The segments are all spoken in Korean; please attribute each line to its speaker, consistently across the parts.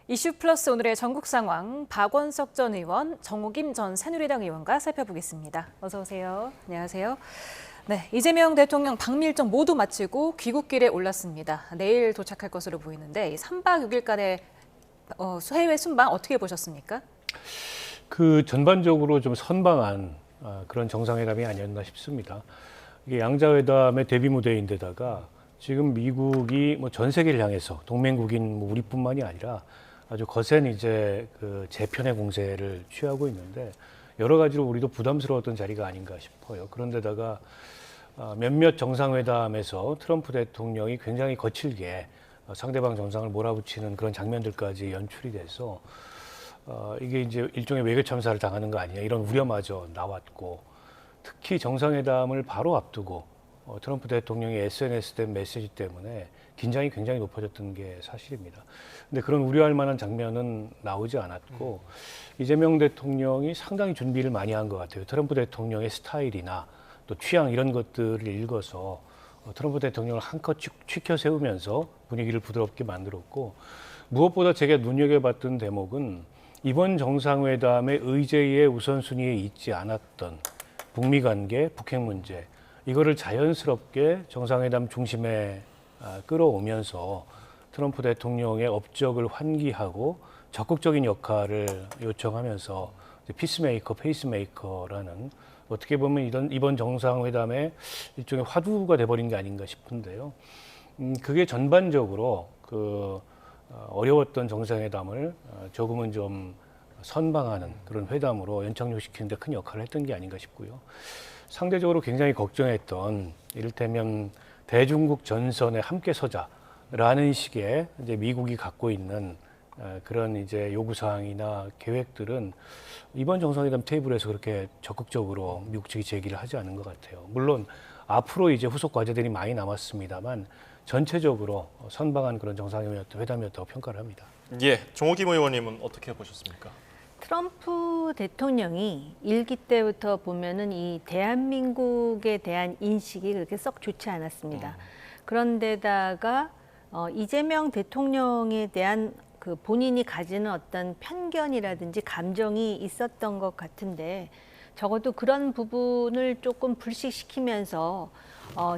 Speaker 1: 이슈 플러스 오늘의 전국 상황 박원석 전 의원, 정호김 전 새누리당 의원과 살펴보겠습니다. 어서 오세요. 안녕하세요. 네, 이재명 대통령 방미 일정 모두 마치고 귀국길에 올랐습니다. 내일 도착할 것으로 보이는데 3박 6일간의 해외 순방 어떻게 보셨습니까?
Speaker 2: 전반적으로 좀 선방한 그런 정상회담이 아니었나 싶습니다. 이게 양자회담의 데뷔 무대인데다가 지금 미국이 전 세계를 향해서 동맹국인 우리뿐만이 아니라 아주 거센 이제 재편의 공세를 취하고 있는데 여러 가지로 우리도 부담스러웠던 자리가 아닌가 싶어요. 그런데다가 몇몇 정상회담에서 트럼프 대통령이 굉장히 거칠게 상대방 정상을 몰아붙이는 그런 장면들까지 연출이 돼서 이게 이제 일종의 외교 참사를 당하는 거 아니냐 이런 우려마저 나왔고, 특히 정상회담을 바로 앞두고 트럼프 대통령의 SNS된 메시지 때문에 긴장이 굉장히 높아졌던 게 사실입니다. 근데 그런 우려할 만한 장면은 나오지 않았고 이재명 대통령이 상당히 준비를 많이 한 것 같아요. 트럼프 대통령의 스타일이나 또 취향 이런 것들을 읽어서 트럼프 대통령을 한껏 치켜 세우면서 분위기를 부드럽게 만들었고, 무엇보다 제가 눈여겨봤던 대목은 이번 정상회담의 의제의 우선순위에 있지 않았던 북미 관계, 북핵 문제, 이거를 자연스럽게 정상회담 중심에 끌어오면서 트럼프 대통령의 업적을 환기하고 적극적인 역할을 요청하면서 피스메이커, 페이스메이커라는, 어떻게 보면 이번 정상회담의 일종의 화두가 돼버린 게 아닌가 싶은데요. 그게 전반적으로 어려웠던 정상회담을 조금은 좀 선방하는 그런 회담으로 연착륙시키는 데 큰 역할을 했던 게 아닌가 싶고요. 상대적으로 굉장히 걱정했던 이를테면 대중국 전선에 함께 서자라는 식의 이제 미국이 갖고 있는 그런 이제 요구사항이나 계획들은 이번 정상회담 테이블에서 그렇게 적극적으로 미국 측이 제기를 하지 않은 것 같아요. 물론 앞으로 이제 후속 과제들이 많이 남았습니다만 전체적으로 선방한 그런 정상회담이었다고 평가를 합니다.
Speaker 3: 예, 정호김 의원님은 어떻게 보셨습니까?
Speaker 4: 트럼프 대통령이 일기 때부터 보면은 이 대한민국에 대한 인식이 그렇게 썩 좋지 않았습니다. 그런데다가 이재명 대통령에 대한 본인이 가지는 어떤 편견이라든지 감정이 있었던 것 같은데, 적어도 그런 부분을 조금 불식시키면서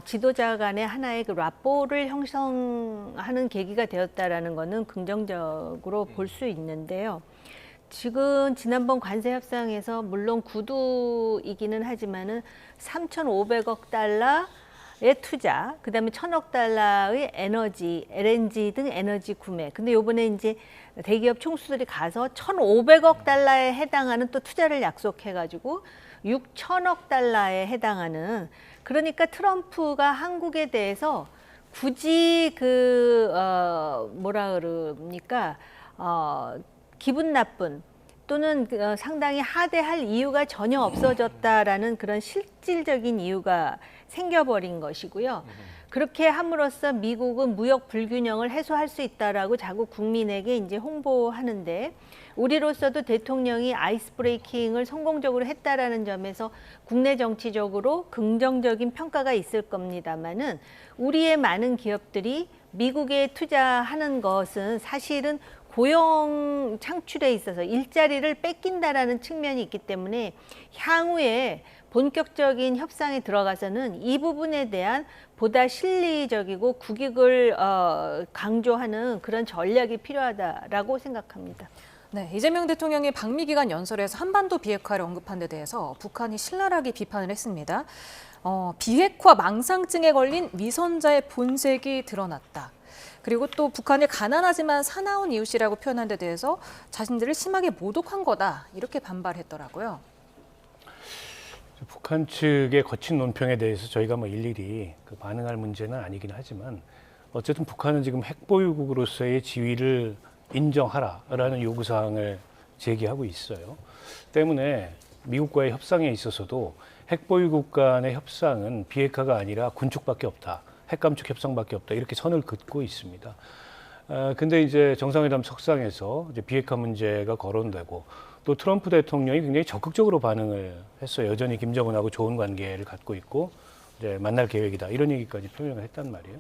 Speaker 4: 지도자 간의 하나의 라포를 형성하는 계기가 되었다라는 것은 긍정적으로 볼 수 있는데요. 지난번 관세 협상에서 물론 구두이기는 하지만은 3,500억 달러의 투자, 그다음에 1,000억 달러의 에너지, LNG 등 에너지 구매. 근데 요번에 이제 대기업 총수들이 가서 1,500억 달러에 해당하는 또 투자를 약속해가지고 6,000억 달러에 해당하는, 그러니까 트럼프가 한국에 대해서 굳이 뭐라 그럽니까? 기분 나쁜 또는 상당히 하대할 이유가 전혀 없어졌다라는 그런 실질적인 이유가 생겨버린 것이고요. 그렇게 함으로써 미국은 무역 불균형을 해소할 수 있다라고 자꾸 국민에게 이제 홍보하는데, 우리로서도 대통령이 아이스 브레이킹을 성공적으로 했다라는 점에서 국내 정치적으로 긍정적인 평가가 있을 겁니다만은, 우리의 많은 기업들이 미국에 투자하는 것은 사실은 고용 창출에 있어서 일자리를 뺏긴다라는 측면이 있기 때문에 향후에 본격적인 협상에 들어가서는 이 부분에 대한 보다 실리적이고 국익을 강조하는 그런 전략이 필요하다라고 생각합니다.
Speaker 1: 네, 이재명 대통령이 방미 기간 연설에서 한반도 비핵화를 언급한 데 대해서 북한이 신랄하게 비판을 했습니다. 비핵화 망상증에 걸린 위선자의 본색이 드러났다. 그리고 또 북한을 가난하지만 사나운 이웃이라고 표현한 데 대해서 자신들을 심하게 모독한 거다, 이렇게 반발했더라고요.
Speaker 2: 북한 측의 거친 논평에 대해서 저희가 일일이 반응할 문제는 아니긴 하지만, 어쨌든 북한은 지금 핵보유국으로서의 지위를 인정하라라는 요구사항을 제기하고 있어요. 때문에 미국과의 협상에 있어서도 핵보유국 간의 협상은 비핵화가 아니라 군축밖에 없다, 핵감축 협상밖에 없다, 이렇게 선을 긋고 있습니다. 근데 이제 정상회담 석상에서 이제 비핵화 문제가 거론되고, 또 트럼프 대통령이 굉장히 적극적으로 반응을 했어요. 여전히 김정은하고 좋은 관계를 갖고 있고 이제 만날 계획이다, 이런 얘기까지 표명을 했단 말이에요.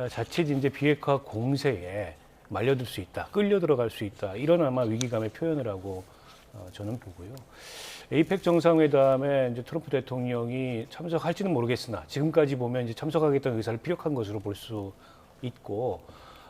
Speaker 2: 자칫 이제 비핵화 공세에 말려들 수 있다, 끌려 들어갈 수 있다 이런 아마 위기감의 표현을 하고 저는 보고요. 에이펙 정상회담에 이제 트럼프 대통령이 참석할지는 모르겠으나 지금까지 보면 이제 참석하겠다는 의사를 피력한 것으로 볼 수 있고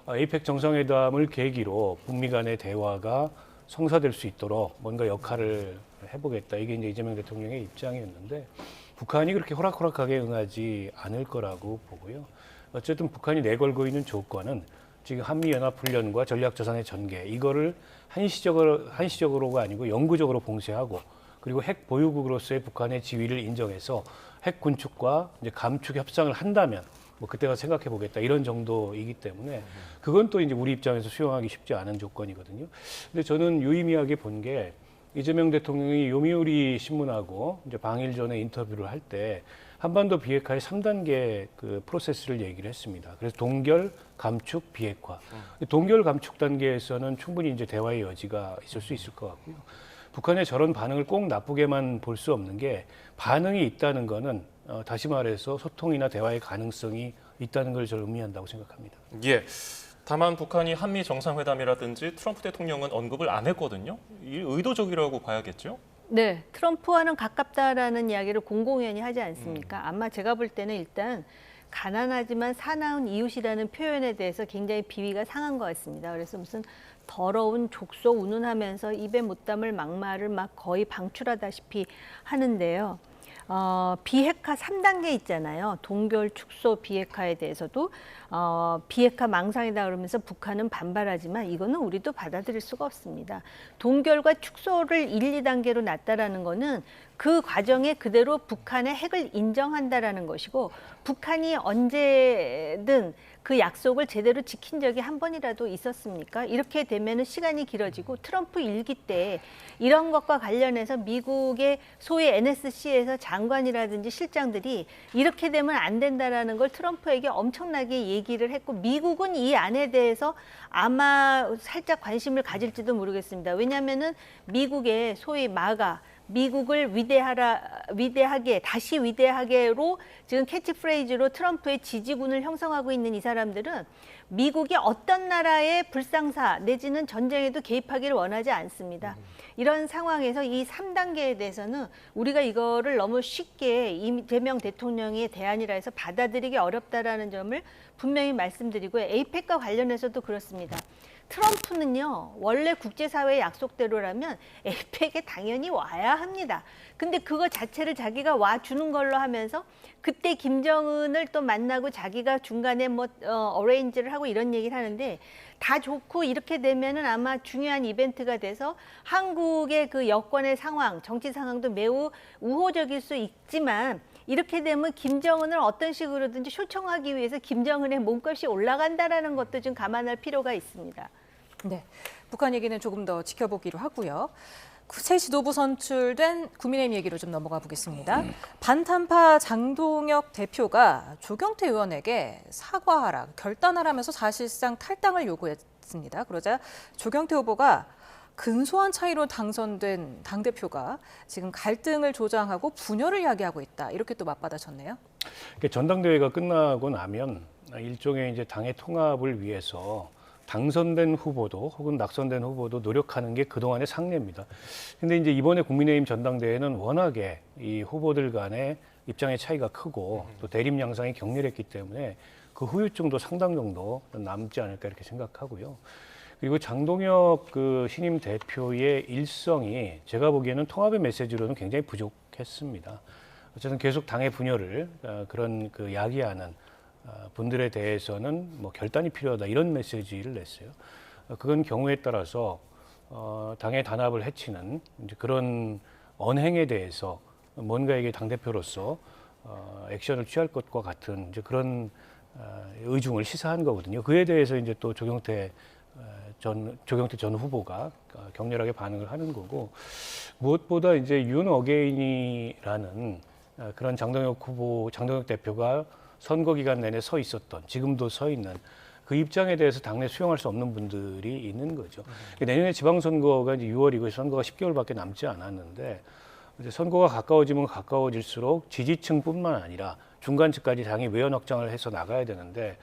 Speaker 2: 에이펙 정상회담을 계기로 북미 간의 대화가 성사될 수 있도록 뭔가 역할을 해보겠다 이게 이제 이재명 대통령의 입장이었는데 북한이 그렇게 호락호락하게 응하지 않을 거라고 보고요. 어쨌든 북한이 내걸고 있는 조건은 지금 한미연합훈련과 전략자산의 전개 이거를 한시적으로가 아니고 영구적으로 봉쇄하고 그리고 핵 보유국으로서의 북한의 지위를 인정해서 핵 군축과 이제 감축 협상을 한다면 뭐 그때가 생각해 보겠다 이런 정도이기 때문에 그건 또 이제 우리 입장에서 수용하기 쉽지 않은 조건이거든요. 근데 저는 유의미하게 본 게 이재명 대통령이 요미우리 신문하고 이제 방일 전에 인터뷰를 할 때 한반도 비핵화의 3단계 그 프로세스를 얘기를 했습니다. 그래서 동결, 감축, 비핵화. 동결, 감축 단계에서는 충분히 이제 대화의 여지가 있을 수 있을 것 같고요. 북한의 저런 반응을 꼭 나쁘게만 볼 수 없는 게 반응이 있다는 거는 다시 말해서 소통이나 대화의 가능성이 있다는 걸 저는 의미한다고 생각합니다.
Speaker 3: 예. 다만 북한이 한미 정상회담이라든지 트럼프 대통령은 언급을 안 했거든요. 이 의도적이라고 봐야겠죠?
Speaker 4: 네, 트럼프와는 가깝다라는 이야기를 공공연히 하지 않습니까? 아마 제가 볼 때는 일단 가난하지만 사나운 이웃이라는 표현에 대해서 굉장히 비위가 상한 것 같습니다. 그래서 무슨 더러운 족소 운운하면서 입에 못 담을 막말을 막 거의 방출하다시피 하는데요. 비핵화 3단계 있잖아요. 동결, 축소, 비핵화에 대해서도 비핵화 망상이다 그러면서 북한은 반발하지만 이거는 우리도 받아들일 수가 없습니다. 동결과 축소를 1, 2단계로 놨다라는 거는 그 과정에 그대로 북한의 핵을 인정한다라는 것이고 북한이 언제든 그 약속을 제대로 지킨 적이 한 번이라도 있었습니까? 이렇게 되면 시간이 길어지고 트럼프 일기 때 이런 것과 관련해서 미국의 소위 NSC에서 장관이라든지 실장들이 이렇게 되면 안 된다라는 걸 트럼프에게 엄청나게 얘기를 했고 미국은 이 안에 대해서 아마 살짝 관심을 가질지도 모르겠습니다. 왜냐하면은 미국의 소위 마가 미국을 위대하게 다시 위대하게로 지금 캐치프레이즈로 트럼프의 지지군을 형성하고 있는 이 사람들은 미국이 어떤 나라의 불상사 내지는 전쟁에도 개입하기를 원하지 않습니다. 이런 상황에서 이 3단계에 대해서는 우리가 이거를 너무 쉽게 이재명 대통령의 대안이라 해서 받아들이기 어렵다라는 점을 분명히 말씀드리고요. 에이펙과 관련해서도 그렇습니다. 트럼프는요, 원래 국제사회의 약속대로라면 에이펙에 당연히 와야 합니다. 근데 그거 자체를 자기가 와주는 걸로 하면서 그때 김정은을 또 만나고 자기가 중간에 뭐 어레인지를 하고 이런 얘기를 하는데 다 좋고 이렇게 되면은 아마 중요한 이벤트가 돼서 한국의 그 여권의 상황, 정치 상황도 매우 우호적일 수 있지만 이렇게 되면 김정은을 어떤 식으로든지 쇼청하기 위해서 김정은의 몸값이 올라간다라는 것도 좀 감안할 필요가 있습니다.
Speaker 1: 네, 북한 얘기는 조금 더 지켜보기로 하고요. 새 지도부 선출된 국민의힘 얘기로 좀 넘어가 보겠습니다. 반탄파 장동혁 대표가 조경태 의원에게 사과하라, 결단하라면서 사실상 탈당을 요구했습니다. 그러자 조경태 후보가 근소한 차이로 당선된 당대표가 지금 갈등을 조장하고 분열을 야기하고 있다. 이렇게 또 맞받아쳤네요.
Speaker 2: 전당대회가 끝나고 나면 일종의 이제 당의 통합을 위해서 당선된 후보도 혹은 낙선된 후보도 노력하는 게 그동안의 상례입니다. 근데 이제 이번에 국민의힘 전당대회는 워낙에 이 후보들 간의 입장의 차이가 크고 또 대립 양상이 격렬했기 때문에 그 후유증도 상당 정도 남지 않을까 이렇게 생각하고요. 그리고 장동혁 그 신임 대표의 일성이 제가 보기에는 통합의 메시지로는 굉장히 부족했습니다. 어쨌든 계속 당의 분열을 그런 그 야기하는 분들에 대해서는 뭐 결단이 필요하다 이런 메시지를 냈어요. 그건 경우에 따라서 당의 단합을 해치는 이제 그런 언행에 대해서 뭔가 이게 당 대표로서 액션을 취할 것과 같은 이제 그런 의중을 시사한 거거든요. 그에 대해서 이제 또 조경태 전 후보가 격렬하게 반응을 하는 거고 무엇보다 이제 윤 어게인이라는 그런 장동혁 대표가 선거 기간 내내 서 있었던 지금도 서 있는 그 입장에 대해서 당내 수용할 수 없는 분들이 있는 거죠. 내년에 지방선거가 이제 6월이고 선거가 10개월밖에 남지 않았는데 이제 선거가 가까워지면 가까워질수록 지지층뿐만 아니라 중간층까지 당이 외연 확장을 해서 나가야 되는데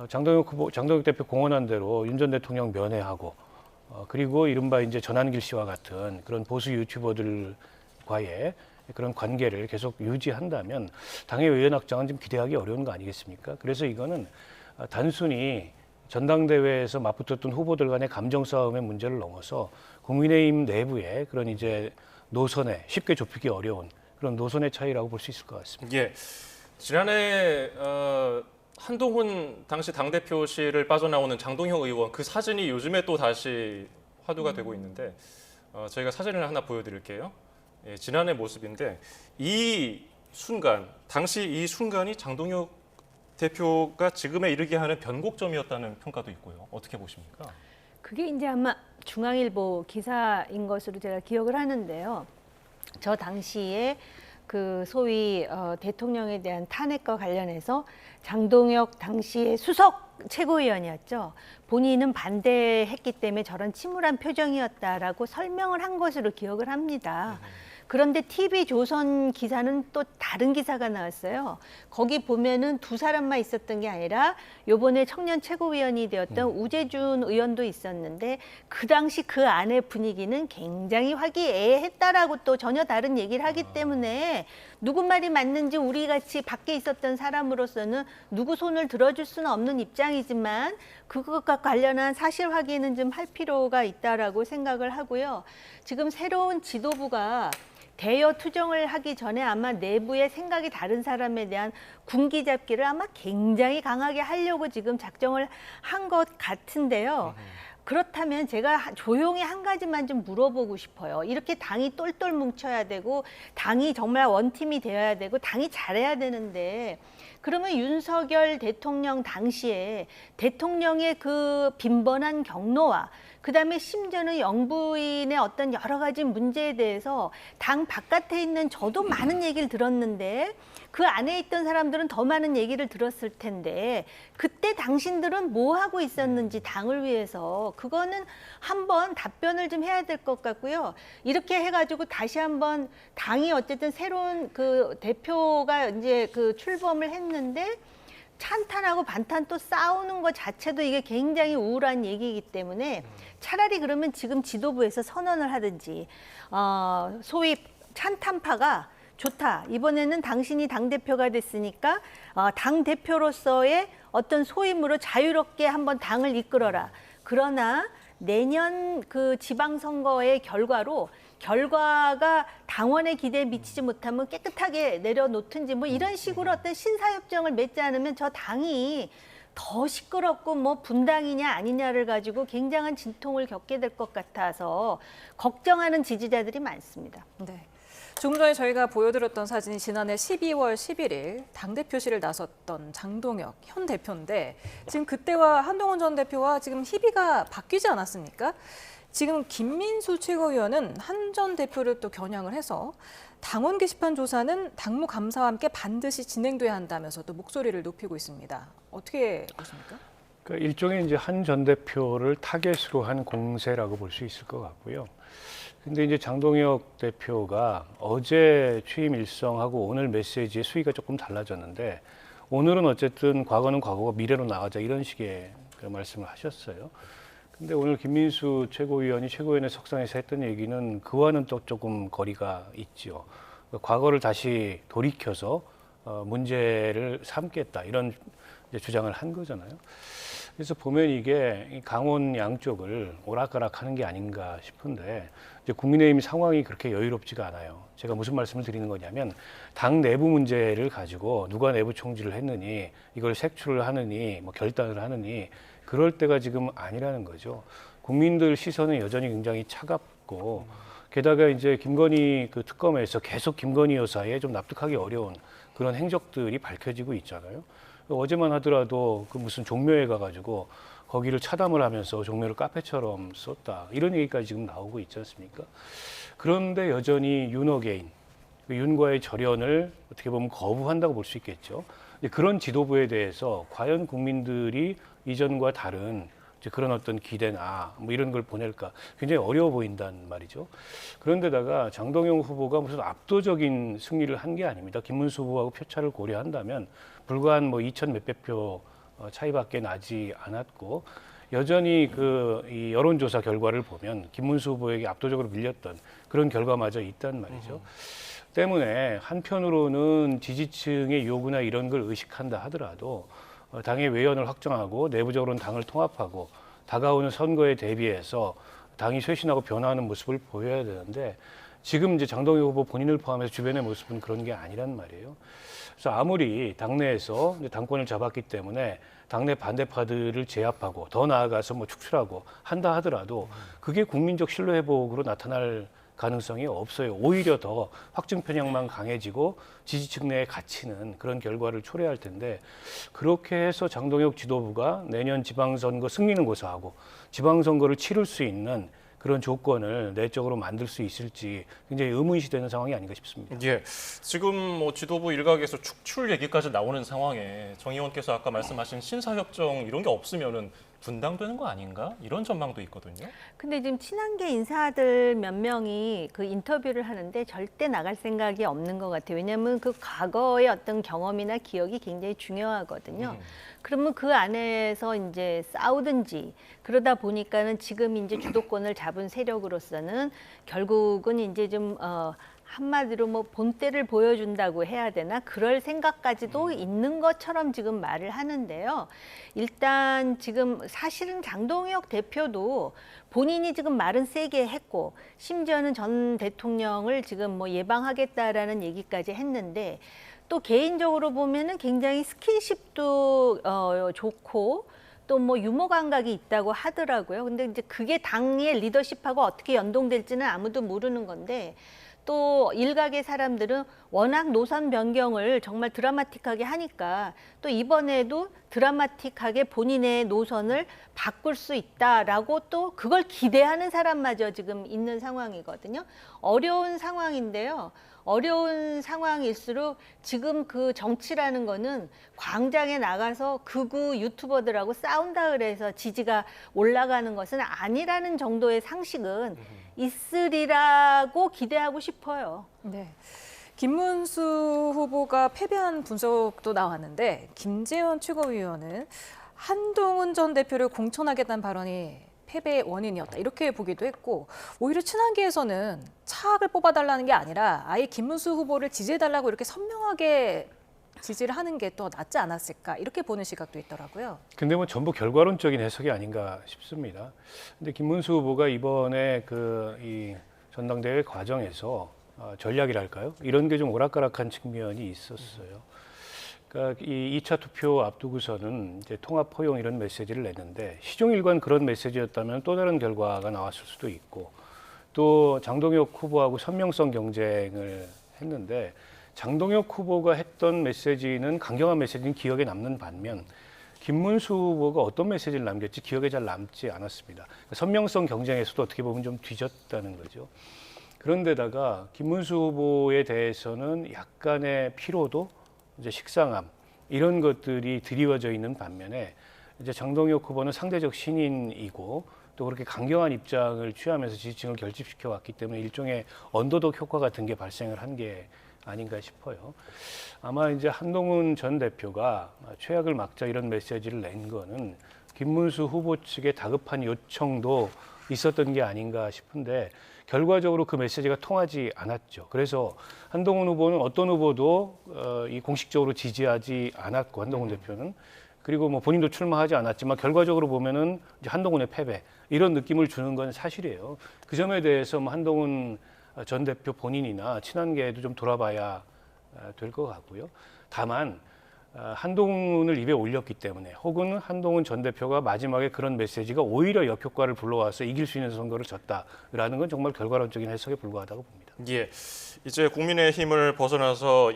Speaker 2: 장동혁 대표 공언한 대로 윤 전 대통령 면회하고 그리고 이른바 이제 전한길 씨와 같은 그런 보수 유튜버들과의 그런 관계를 계속 유지한다면 당의 의원 확장은 좀 기대하기 어려운 거 아니겠습니까? 그래서 이거는 단순히 전당대회에서 맞붙었던 후보들 간의 감정 싸움의 문제를 넘어서 국민의힘 내부의 그런 이제 노선에 쉽게 좁히기 어려운 그런 노선의 차이라고 볼 수 있을 것 같습니다.
Speaker 3: 예, 지난해 한동훈 당시 당대표실을 빠져나오는 장동혁 의원 그 사진이 요즘에 또 다시 화두가 되고 있는데 저희가 사진을 하나 보여드릴게요. 예, 지난해 모습인데 이 순간, 당시 이 순간이 장동혁 대표가 지금에 이르게 하는 변곡점이었다는 평가도 있고요. 어떻게 보십니까?
Speaker 4: 그게 이제 아마 중앙일보 기사인 것으로 제가 기억을 하는데요. 저 당시에 그 소위 대통령에 대한 탄핵과 관련해서 장동혁 당시의 수석 최고위원이었죠. 본인은 반대했기 때문에 저런 침울한 표정이었다라고 설명을 한 것으로 기억을 합니다. 그런데 TV조선 기사는 또 다른 기사가 나왔어요. 거기 보면은 두 사람만 있었던 게 아니라 요번에 청년 최고위원이 되었던 우재준 의원도 있었는데 그 당시 그 안의 분위기는 굉장히 화기애애했다라고 또 전혀 다른 얘기를 하기 때문에 누구 말이 맞는지 우리 같이 밖에 있었던 사람으로서는 누구 손을 들어줄 수는 없는 입장이지만 그것과 관련한 사실 확인은 좀 할 필요가 있다라고 생각을 하고요. 지금 새로운 지도부가 대여 투정을 하기 전에 아마 내부의 생각이 다른 사람에 대한 군기잡기를 아마 굉장히 강하게 하려고 지금 작정을 한 것 같은데요. 그렇다면 제가 조용히 한 가지만 좀 물어보고 싶어요. 이렇게 당이 똘똘 뭉쳐야 되고 당이 정말 원팀이 되어야 되고 당이 잘해야 되는데 그러면 윤석열 대통령 당시에 대통령의 그 빈번한 경로와 그다음에 심지어는 영부인의 어떤 여러 가지 문제에 대해서 당 바깥에 있는 저도 많은 얘기를 들었는데 그 안에 있던 사람들은 더 많은 얘기를 들었을 텐데 그때 당신들은 뭐 하고 있었는지 당을 위해서 그거는 한번 답변을 좀 해야 될 것 같고요. 이렇게 해가지고 다시 한번 당이 어쨌든 새로운 그 대표가 이제 그 출범을 했는데 찬탄하고 반탄 또 싸우는 것 자체도 이게 굉장히 우울한 얘기이기 때문에 차라리 그러면 지금 지도부에서 선언을 하든지 소위 찬탄파가 좋다. 이번에는 당신이 당대표가 됐으니까 당대표로서의 어떤 소임으로 자유롭게 한번 당을 이끌어라. 그러나 내년 그 지방선거의 결과가 당원의 기대에 미치지 못하면 깨끗하게 내려놓든지 뭐 이런 식으로 어떤 신사협정을 맺지 않으면 저 당이 더 시끄럽고 뭐 분당이냐 아니냐를 가지고 굉장한 진통을 겪게 될 것 같아서 걱정하는 지지자들이 많습니다.
Speaker 1: 네. 조금 전에 저희가 보여드렸던 사진이 지난해 12월 11일 당대표실을 나섰던 장동혁 현 대표인데 지금 그때와 한동훈 전 대표와 지금 희비가 바뀌지 않았습니까? 지금 김민수 최고위원은 한 전 대표를 또 겨냥을 해서 당원 게시판 조사는 당무 감사와 함께 반드시 진행돼야 한다면서 또 목소리를 높이고 있습니다. 어떻게 보십니까?
Speaker 2: 그러니까 일종의 이제 한 전 대표를 타겟으로 한 공세라고 볼 수 있을 것 같고요. 근데 이제 장동혁 대표가 어제 취임 일성하고 오늘 메시지의 수위가 조금 달라졌는데 오늘은 어쨌든 과거는 과거고 미래로 나가자 이런 식의 그 말씀을 하셨어요. 근데 오늘 김민수 최고위원이 최고위원회 석상에서 했던 얘기는 그와는 또 조금 거리가 있죠. 과거를 다시 돌이켜서 문제를 삼겠다 이런 이제 주장을 한 거잖아요. 그래서 보면 이게 강원 양쪽을 오락가락하는 게 아닌가 싶은데 이제 국민의힘 상황이 그렇게 여유롭지가 않아요. 제가 무슨 말씀을 드리는 거냐면 당 내부 문제를 가지고 누가 내부 총질을 했느니 이걸 색출을 하느니 뭐 결단을 하느니 그럴 때가 지금 아니라는 거죠. 국민들 시선은 여전히 굉장히 차갑고 게다가 이제 김건희 그 특검에서 계속 김건희 여사의 좀 납득하기 어려운 그런 행적들이 밝혀지고 있잖아요. 어제만 하더라도 그 무슨 종묘에 가가지고 거기를 차담을 하면서 종묘를 카페처럼 썼다 이런 얘기까지 지금 나오고 있지 않습니까? 그런데 여전히 윤어게인, 윤과의 절연을 어떻게 보면 거부한다고 볼 수 있겠죠. 그런 지도부에 대해서 과연 국민들이 이전과 다른 이제 그런 어떤 기대나 뭐 이런 걸 보낼까 굉장히 어려워 보인단 말이죠. 그런데다가 장동영 후보가 무슨 압도적인 승리를 한 게 아닙니다. 김문수 후보하고 표차를 고려한다면 불과 한 뭐 2천 몇백 표 차이밖에 나지 않았고 여전히 이 여론조사 결과를 보면 김문수 후보에게 압도적으로 밀렸던 그런 결과마저 있단 말이죠. 때문에 한편으로는 지지층의 요구나 이런 걸 의식한다 하더라도 당의 외연을 확정하고 내부적으로는 당을 통합하고 다가오는 선거에 대비해서 당이 쇄신하고 변화하는 모습을 보여야 되는데 지금 이제 장동혁 후보 본인을 포함해서 주변의 모습은 그런 게 아니란 말이에요. 그래서 아무리 당내에서 이제 당권을 잡았기 때문에 당내 반대파들을 제압하고 더 나아가서 뭐 축출하고 한다 하더라도 그게 국민적 신뢰 회복으로 나타날 가능성이 없어요. 오히려 더 확증 편향만 강해지고 지지층 내에 갇히는 그런 결과를 초래할 텐데 그렇게 해서 장동혁 지도부가 내년 지방선거 승리는 고사하고 지방선거를 치를 수 있는 그런 조건을 내적으로 만들 수 있을지 굉장히 의문시되는 상황이 아닌가 싶습니다.
Speaker 3: 예, 지금 뭐 지도부 일각에서 축출 얘기까지 나오는 상황에 정 의원께서 아까 말씀하신 신사협정 이런 게 없으면은 분당되는 거 아닌가? 이런 전망도 있거든요.
Speaker 4: 근데 지금 친한계 인사들 몇 명이 그 인터뷰를 하는데 절대 나갈 생각이 없는 것 같아요. 왜냐하면 그 과거의 어떤 경험이나 기억이 굉장히 중요하거든요. 그러면 그 안에서 이제 싸우든지 그러다 보니까는 지금 이제 주도권을 잡은 세력으로서는 결국은 이제 좀 한마디로 뭐 본때를 보여준다고 해야 되나 그럴 생각까지도 있는 것처럼 지금 말을 하는데요. 일단 지금 사실은 장동혁 대표도 본인이 지금 말은 세게 했고 심지어는 전 대통령을 지금 뭐 예방하겠다라는 얘기까지 했는데 또 개인적으로 보면은 굉장히 스킨십도 좋고 또 뭐 유머 감각이 있다고 하더라고요. 근데 이제 그게 당의 리더십하고 어떻게 연동될지는 아무도 모르는 건데 또 일각의 사람들은 워낙 노선 변경을 정말 드라마틱하게 하니까 또 이번에도 드라마틱하게 본인의 노선을 바꿀 수 있다라고 또 그걸 기대하는 사람마저 지금 있는 상황이거든요. 어려운 상황인데요. 어려운 상황일수록 지금 그 정치라는 거는 광장에 나가서 극우 유튜버들하고 싸운다 그래서 지지가 올라가는 것은 아니라는 정도의 상식은 있으리라고 기대하고 싶어요.
Speaker 1: 네. 김문수 후보가 패배한 분석도 나왔는데 김재원 최고위원은 한동훈 전 대표를 공천하겠다는 발언이 패배의 원인이었다 이렇게 보기도 했고 오히려 친한계에서는 차악을 뽑아달라는 게 아니라 아예 김문수 후보를 지지해달라고 이렇게 선명하게 지지를 하는 게 더 낫지 않았을까 이렇게 보는 시각도 있더라고요.
Speaker 2: 근데 뭐 전부 결과론적인 해석이 아닌가 싶습니다. 근데 김문수 후보가 이번에 이 전당대회 과정에서 전략이랄까요? 이런 게 좀 오락가락한 측면이 있었어요. 그러니까 이 2차 투표 앞두고서는 이제 통합 포용 이런 메시지를 냈는데 시종일관 그런 메시지였다면 또 다른 결과가 나왔을 수도 있고 또 장동혁 후보하고 선명성 경쟁을 했는데 장동혁 후보가 했던 메시지는 강경한 메시지는 기억에 남는 반면 김문수 후보가 어떤 메시지를 남겼지 기억에 잘 남지 않았습니다. 그러니까 선명성 경쟁에서도 어떻게 보면 좀 뒤졌다는 거죠. 그런데다가 김문수 후보에 대해서는 약간의 피로도, 이제 식상함 이런 것들이 드리워져 있는 반면에 이제 장동혁 후보는 상대적 신인이고 또 그렇게 강경한 입장을 취하면서 지지층을 결집시켜 왔기 때문에 일종의 언더독 효과 같은 게 발생을 한 게 아닌가 싶어요. 아마 이제 한동훈 전 대표가 최악을 막자 이런 메시지를 낸 거는 김문수 후보 측의 다급한 요청도 있었던 게 아닌가 싶은데 결과적으로 그 메시지가 통하지 않았죠. 그래서 한동훈 후보는 어떤 후보도 이 공식적으로 지지하지 않았고 한동훈 대표는 그리고 뭐 본인도 출마하지 않았지만 결과적으로 보면은 이제 한동훈의 패배 이런 느낌을 주는 건 사실이에요. 그 점에 대해서 뭐 한동훈 전 대표 본인이나 친한계에도 좀 돌아봐야 될 것 같고요. 다만 한동훈을 입에 올렸기 때문에 혹은 한동훈 전 대표가 마지막에 그런 메시지가 오히려 역효과를 불러와서 이길 수 있는 선거를 졌다라는 건 정말 결과론적인 해석에 불과하다고 봅니다.
Speaker 3: 예, 이제 국민의힘을 벗어나서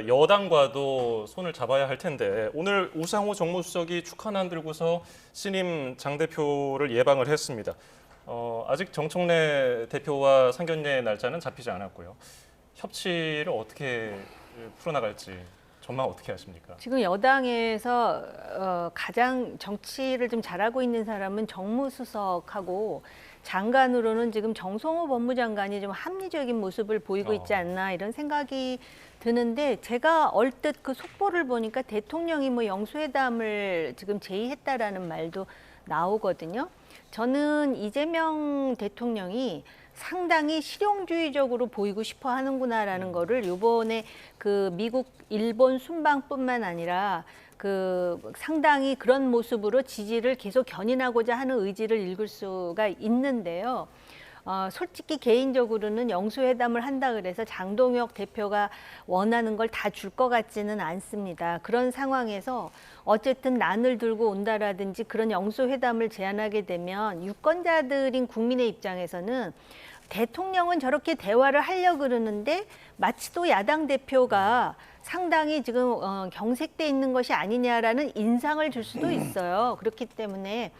Speaker 3: 여당과도 손을 잡아야 할 텐데 오늘 우상호 정무수석이 축하난 들고서 신임 장 대표를 예방을 했습니다. 아직 정청래 대표와 상견례 날짜는 잡히지 않았고요. 협치를 어떻게 풀어나갈지 전망 어떻게 하십니까?
Speaker 4: 지금 여당에서 가장 정치를 좀 잘하고 있는 사람은 정무수석하고 장관으로는 지금 정성호 법무장관이 좀 합리적인 모습을 보이고 있지 않나 이런 생각이 드는데 제가 얼뜻 그 속보를 보니까 대통령이 뭐 영수회담을 지금 제의했다라는 말도 나오거든요. 저는 이재명 대통령이 상당히 실용주의적으로 보이고 싶어 하는구나라는 거를 이번에 그 미국, 일본 순방뿐만 아니라 그 상당히 그런 모습으로 지지를 계속 견인하고자 하는 의지를 읽을 수가 있는데요. 솔직히 개인적으로는 영수회담을 한다 그래서 장동혁 대표가 원하는 걸 다 줄 것 같지는 않습니다. 그런 상황에서 어쨌든 난을 들고 온다라든지 그런 영수회담을 제안하게 되면 유권자들인 국민의 입장에서는 대통령은 저렇게 대화를 하려고 그러는데 마치 또 야당 대표가 상당히 지금 경색돼 있는 것이 아니냐라는 인상을 줄 수도 있어요. 그렇기 때문에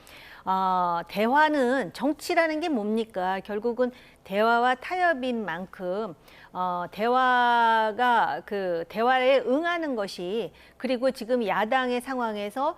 Speaker 4: 대화는 정치라는 게 뭡니까? 결국은 대화와 타협인 만큼 대화가 그 대화에 응하는 것이 그리고 지금 야당의 상황에서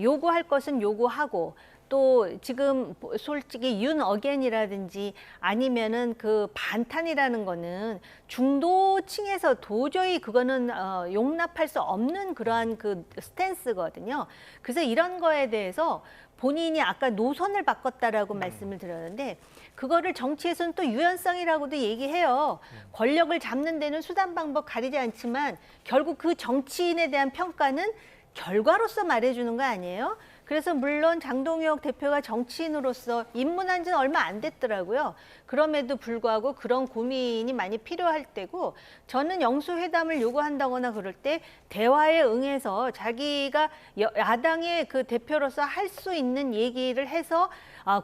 Speaker 4: 요구할 것은 요구하고 또 지금 솔직히 윤 어게인이라든지 아니면은 그 반탄이라는 거는 중도층에서 도저히 그거는 용납할 수 없는 그러한 그 스탠스거든요. 그래서 이런 거에 대해서 본인이 아까 노선을 바꿨다라고 말씀을 드렸는데 그거를 정치에서는 또 유연성이라고도 얘기해요. 권력을 잡는 데는 수단 방법 가리지 않지만 결국 그 정치인에 대한 평가는 결과로서 말해주는 거 아니에요? 그래서 물론 장동혁 대표가 정치인으로서 입문한 지는 얼마 안 됐더라고요. 그럼에도 불구하고 그런 고민이 많이 필요할 때고 저는 영수회담을 요구한다거나 그럴 때 대화에 응해서 자기가 야당의 그 대표로서 할 수 있는 얘기를 해서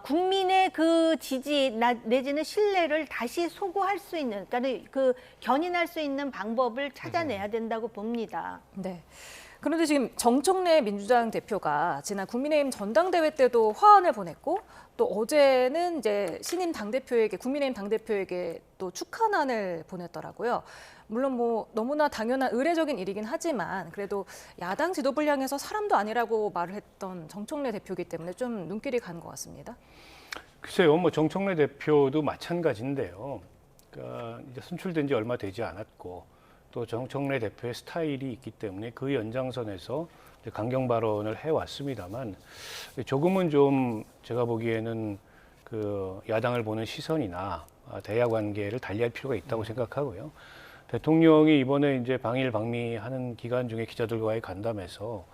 Speaker 4: 국민의 그 지지 내지는 신뢰를 다시 소구할 수 있는 그러니까 그 견인할 수 있는 방법을 찾아내야 된다고 봅니다.
Speaker 1: 네. 그런데 지금 정청래 민주당 대표가 지난 국민의힘 전당대회 때도 화환을 보냈고 또 어제는 이제 신임 당대표에게 국민의힘 당대표에게 또 축하난을 보냈더라고요. 물론 뭐 너무나 당연한 의례적인 일이긴 하지만 그래도 야당 지도부를 향해서 사람도 아니라고 말을 했던 정청래 대표이기 때문에 좀 눈길이 가는 것 같습니다.
Speaker 2: 글쎄요, 뭐 정청래 대표도 마찬가지인데요. 그러니까 이제 선출된 지 얼마 되지 않았고 또 정청래 대표의 스타일이 있기 때문에 그 연장선에서 강경 발언을 해왔습니다만 조금은 좀 제가 보기에는 그 야당을 보는 시선이나 대야 관계를 달리할 필요가 있다고 생각하고요. 대통령이 이번에 이제 방일 방미하는 기간 중에 기자들과의 간담회에서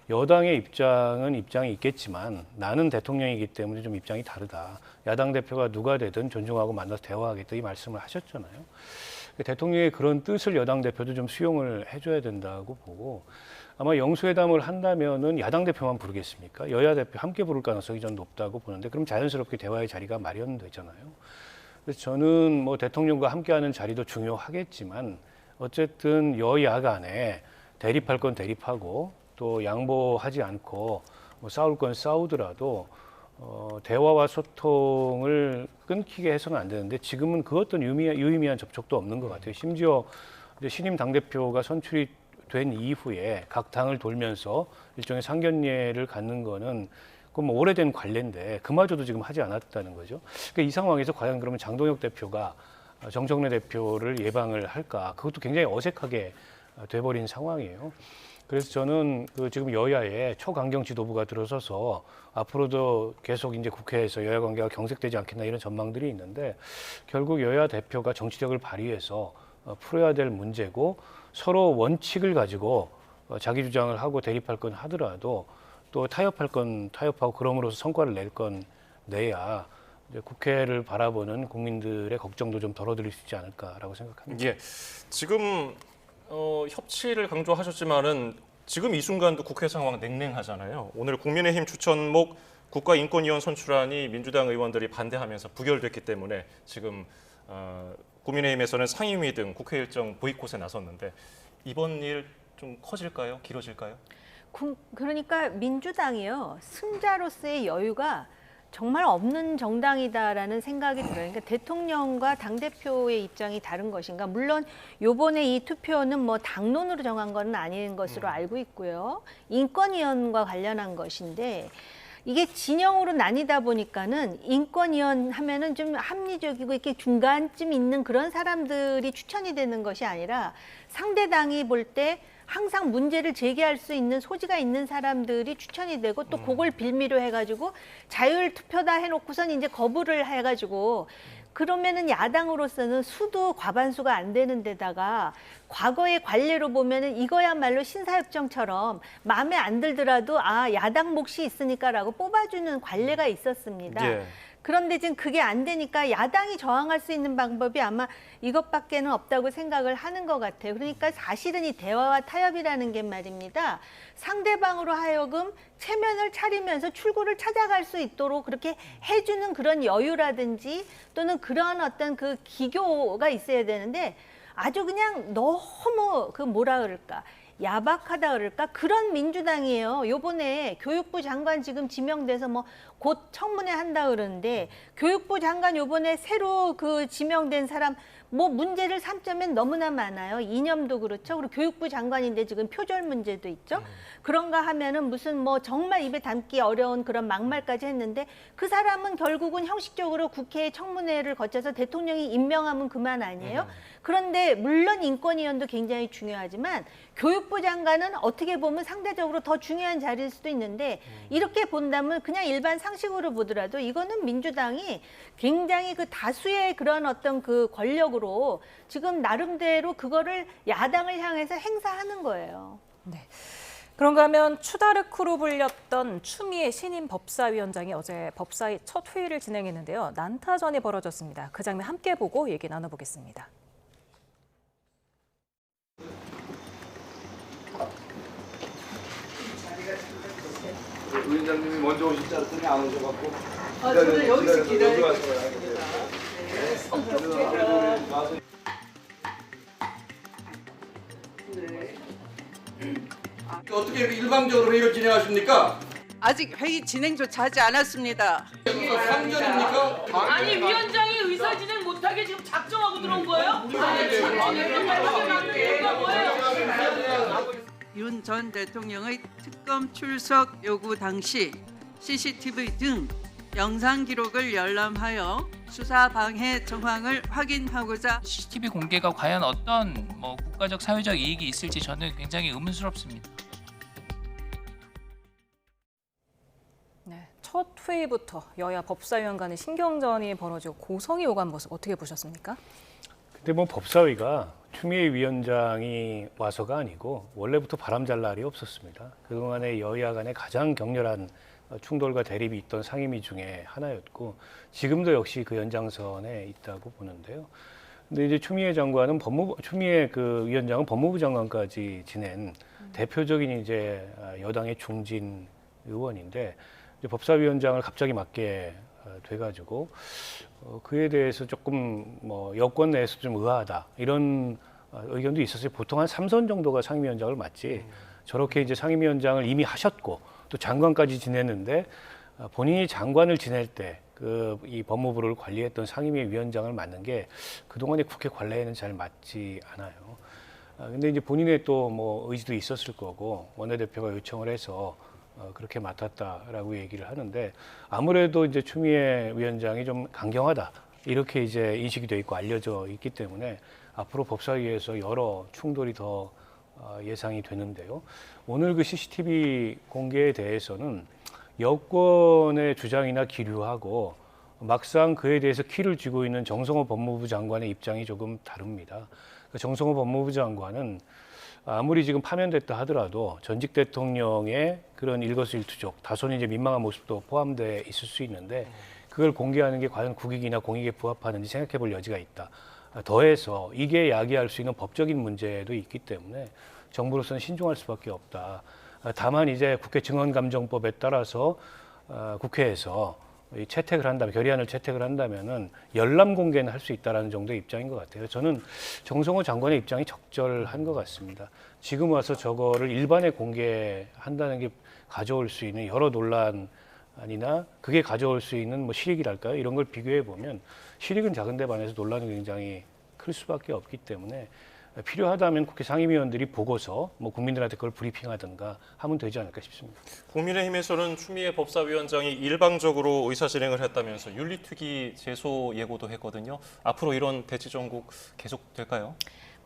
Speaker 2: 여당의 입장은 입장이 있겠지만 나는 대통령이기 때문에 좀 입장이 다르다. 야당 대표가 누가 되든 존중하고 만나서 대화하겠다 이 말씀을 하셨잖아요. 대통령의 그런 뜻을 여당 대표도 좀 수용을 해줘야 된다고 보고 아마 영수회담을 한다면은 야당 대표만 부르겠습니까? 여야 대표 함께 부를 가능성이 전 높다고 보는데 그럼 자연스럽게 대화의 자리가 마련되잖아요. 그래서 저는 뭐 대통령과 함께하는 자리도 중요하겠지만 어쨌든 여야 간에 대립할 건 대립하고 또 양보하지 않고 뭐 싸울 건 싸우더라도 대화와 소통을 끊기게 해서는 안 되는데 지금은 그 어떤 유의미한 접촉도 없는 것 같아요. 심지어 이제 신임 당대표가 선출이 된 이후에 각 당을 돌면서 일종의 상견례를 갖는 거는 그건 뭐 오래된 관례인데 그마저도 지금 하지 않았다는 거죠. 그러니까 이 상황에서 과연 그러면 장동혁 대표가 정청래 대표를 예방을 할까? 그것도 굉장히 어색하게 돼버린 상황이에요. 그래서 저는 그 지금 여야의 초강경 지도부가 들어서서 앞으로도 계속 이제 국회에서 여야 관계가 경색되지 않겠나 이런 전망들이 있는데 결국 여야 대표가 정치력을 발휘해서 풀어야 될 문제고 서로 원칙을 가지고 자기 주장을 하고 대립할 건 하더라도 또 타협할 건 타협하고 그럼으로써 성과를 낼 건 내야 이제 국회를 바라보는 국민들의 걱정도 좀 덜어드릴 수 있지 않을까라고 생각합니다.
Speaker 3: 예, 지금 협치를 강조하셨지만은 지금 이 순간도 국회 상황 냉랭하잖아요. 오늘 국민의힘 추천목 국가인권위원 선출안이 민주당 의원들이 반대하면서 부결됐기 때문에 지금 국민의힘에서는 상임위 등 국회 일정 보이콧에 나섰는데 이번 일 좀 커질까요? 길어질까요?
Speaker 4: 그러니까 민주당이요. 승자로서의 여유가 정말 없는 정당이다라는 생각이 들어요. 그러니까 대통령과 당대표의 입장이 다른 것인가. 물론 요번에 이 투표는 뭐 당론으로 정한 건 아닌 것으로 알고 있고요. 인권위원과 관련한 것인데 이게 진영으로 나뉘다 보니까는 인권위원 하면은 좀 합리적이고 이렇게 중간쯤 있는 그런 사람들이 추천이 되는 것이 아니라 상대당이 볼 때 항상 문제를 제기할 수 있는 소지가 있는 사람들이 추천이 되고 또 그걸 빌미로 해가지고 자율 투표다 해놓고선 이제 거부를 해가지고 그러면은 야당으로서는 수도 과반수가 안 되는 데다가 과거의 관례로 보면은 이거야말로 신사협정처럼 마음에 안 들더라도 아 야당 몫이 있으니까라고 뽑아주는 관례가 있었습니다.
Speaker 3: 예.
Speaker 4: 그런데 지금 그게 안 되니까 야당이 저항할 수 있는 방법이 아마 이것밖에는 없다고 생각을 하는 것 같아요. 그러니까 사실은 이 대화와 타협이라는 게 말입니다. 상대방으로 하여금 체면을 차리면서 출구를 찾아갈 수 있도록 그렇게 해주는 그런 여유라든지 또는 그런 어떤 그 기교가 있어야 되는데 아주 그냥 너무 그 뭐라 그럴까. 야박하다 그럴까? 그런 민주당이에요. 요번에 교육부 장관 지금 지명돼서 뭐 곧 청문회 한다 그러는데 교육부 장관 요번에 새로 그 지명된 사람 뭐 문제를 삼자면 너무나 많아요. 이념도 그렇죠. 그리고 교육부 장관인데 지금 표절 문제도 있죠. 그런가 하면은 무슨 뭐 정말 입에 담기 어려운 그런 막말까지 했는데 그 사람은 결국은 형식적으로 국회 청문회를 거쳐서 대통령이 임명하면 그만 아니에요. 그런데 물론 인권위원도 굉장히 중요하지만 교육부 장관은 어떻게 보면 상대적으로 더 중요한 자리일 수도 있는데 이렇게 본다면 그냥 일반 상식으로 보더라도 이거는 민주당이 굉장히 그 다수의 그런 어떤 그 권력으로 지금 나름대로 그거를 야당을 향해서 행사하는 거예요.
Speaker 1: 네. 그런가 하면 추다르크로 불렸던 추미애 신임 법사위원장이 어제 법사위 첫 회의를 진행했는데요. 난타전이 벌어졌습니다. 그 장면 함께 보고 얘기 나눠보겠습니다.
Speaker 5: 위원장님이 먼저 오실 줄 알았더니 안 오셔갖고.
Speaker 6: 저는 여기서 기다리고
Speaker 5: 있습니다. 어떻게 이렇게 일방적으로 회의를 진행하십니까?
Speaker 6: 아직 회의 진행조차 하지 않았습니다.
Speaker 5: 상전입니까?
Speaker 7: 아니 위원장이 의사 진행 못하게 지금 작정하고 들어온 거예요? 아니 참 뭐예요?
Speaker 6: 윤 전 대통령의 특검 출석 요구 당시 CCTV 등 영상 기록을 열람하여 수사 방해 정황을 확인하고자
Speaker 8: CCTV 공개가 과연 어떤 국가적 사회적 이익이 있을지 저는 굉장히 의문스럽습니다.
Speaker 1: 네, 첫 회의부터 여야 법사위원 간의 신경전이 벌어지고 고성이 오간 모습 어떻게 보셨습니까?
Speaker 2: 근데 뭐 법사위가 추미애 위원장이 와서가 아니고 원래부터 바람잘 날이 없었습니다. 그동안의 여야 간의 가장 격렬한 충돌과 대립이 있던 상임위 중에 하나였고 지금도 역시 그 연장선에 있다고 보는데요. 근데 이제 추미애 그 위원장은 법무부 장관까지 지낸 대표적인 이제 여당의 중진 의원인데 이제 법사위원장을 갑자기 맡게 돼가지고 그에 대해서 조금 여권 내에서 좀 의아하다 이런 의견도 있었어요. 보통 한 3선 정도가 상임위원장을 맡지 저렇게 이제 상임위원장을 이미 하셨고 또 장관까지 지냈는데 본인이 장관을 지낼 때 이 법무부를 관리했던 상임위 위원장을 맡는 게 그동안의 국회 관례에는 잘 맞지 않아요. 근데 이제 본인의 또 의지도 있었을 거고 원내대표가 요청을 해서 그렇게 맡았다라고 얘기를 하는데 아무래도 이제 추미애 위원장이 좀 강경하다 이렇게 이제 인식이 돼 있고 알려져 있기 때문에 앞으로 법사위에서 여러 충돌이 더 예상이 되는데요. 오늘 그 CCTV 공개에 대해서는 여권의 주장이나 기류하고 막상 그에 대해서 키를 쥐고 있는 정성호 법무부 장관의 입장이 조금 다릅니다. 정성호 법무부 장관은 아무리 지금 파면됐다 하더라도 전직 대통령의 그런 일거수일투족, 다소는 이제 민망한 모습도 포함돼 있을 수 있는데 그걸 공개하는 게 과연 국익이나 공익에 부합하는지 생각해 볼 여지가 있다. 더해서 이게 야기할 수 있는 법적인 문제도 있기 때문에 정부로서는 신중할 수밖에 없다. 다만 이제 국회 증언감정법에 따라서 국회에서 결의안을 채택을 한다면은 열람 공개는 할 수 있다라는 정도의 입장인 것 같아요. 저는 정성호 장관의 입장이 적절한 것 같습니다. 지금 와서 저거를 일반에 공개한다는 게 가져올 수 있는 여러 논란이나 그게 가져올 수 있는 실익이랄까요? 이런 걸 비교해 보면 실익은 작은데 반해서 논란이 굉장히 클 수밖에 없기 때문에 필요하다면 국회 상임위원들이 보고서 뭐 국민들한테 그걸 브리핑하든가 하면 되지 않을까 싶습니다.
Speaker 3: 국민의힘에서는 추미애 법사위원장이 일방적으로 의사진행을 했다면서 윤리특위 제소 예고도 했거든요. 앞으로 이런 대치 전국 계속될까요?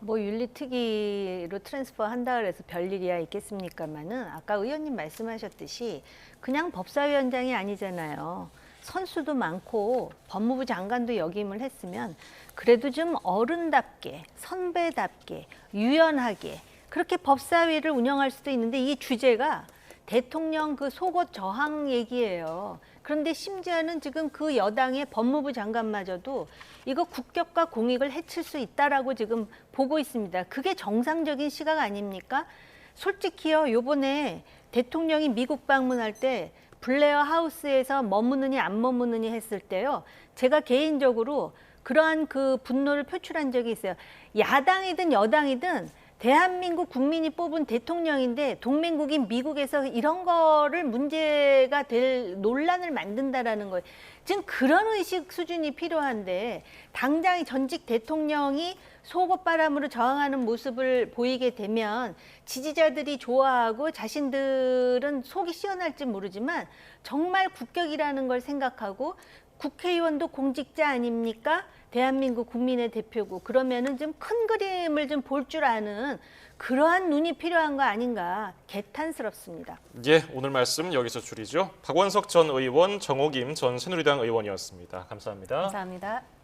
Speaker 4: 뭐 윤리특위로 트랜스퍼 한다 그래서 별일이야 있겠습니까마는 아까 의원님 말씀하셨듯이 그냥 법사위원장이 아니잖아요. 선수도 많고 법무부 장관도 역임을 했으면 그래도 좀 어른답게 선배답게 유연하게 그렇게 법사위를 운영할 수도 있는데 이 주제가 대통령 그 속옷 저항 얘기예요. 그런데 심지어는 지금 그 여당의 법무부 장관마저도 이거 국격과 공익을 해칠 수 있다라고 지금 보고 있습니다. 그게 정상적인 시각 아닙니까? 솔직히요, 요번에 대통령이 미국 방문할 때 블레어 하우스에서 머무느니 안 머무느니 했을 때요, 제가 개인적으로 그러한 그 분노를 표출한 적이 있어요. 야당이든 여당이든 대한민국 국민이 뽑은 대통령인데 동맹국인 미국에서 이런 거를 문제가 될 논란을 만든다라는 거예요. 지금 그런 의식 수준이 필요한데 당장 전직 대통령이 속옷바람으로 저항하는 모습을 보이게 되면 지지자들이 좋아하고 자신들은 속이 시원할지 모르지만 정말 국격이라는 걸 생각하고 국회의원도 공직자 아닙니까? 대한민국 국민의 대표고 그러면은 좀 큰 그림을 좀 볼 줄 아는 그러한 눈이 필요한 거 아닌가 개탄스럽습니다.
Speaker 3: 예, 오늘 말씀 여기서 줄이죠. 박원석 전 의원, 정호김 전 새누리당 의원이었습니다. 감사합니다.
Speaker 1: 감사합니다.